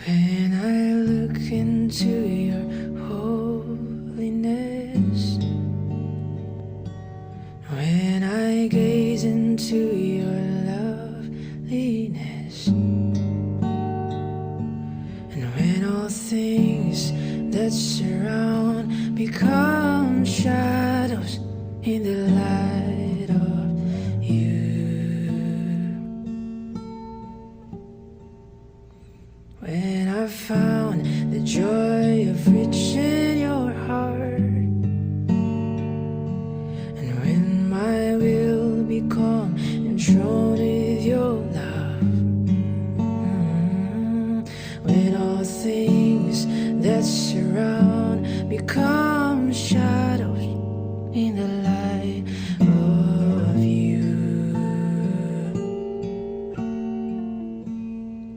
When I look into your holiness, when I gaze into your loveliness, and when all things that surround become shadows in the light of you. When I found the joy of reaching your heart, and when my will become enthroned with your love, when all things that surround become shadows in the light of you,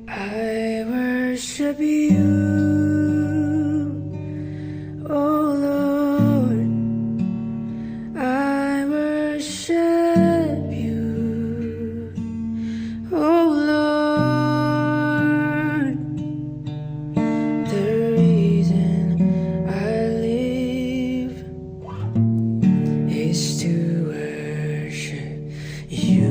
I worship you, oh Lord. I worship you, oh Lord. The reason I live is to worship you.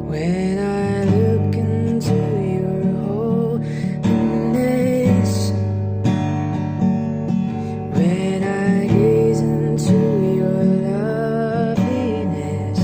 When I look into your holiness, when I gaze into your loveliness,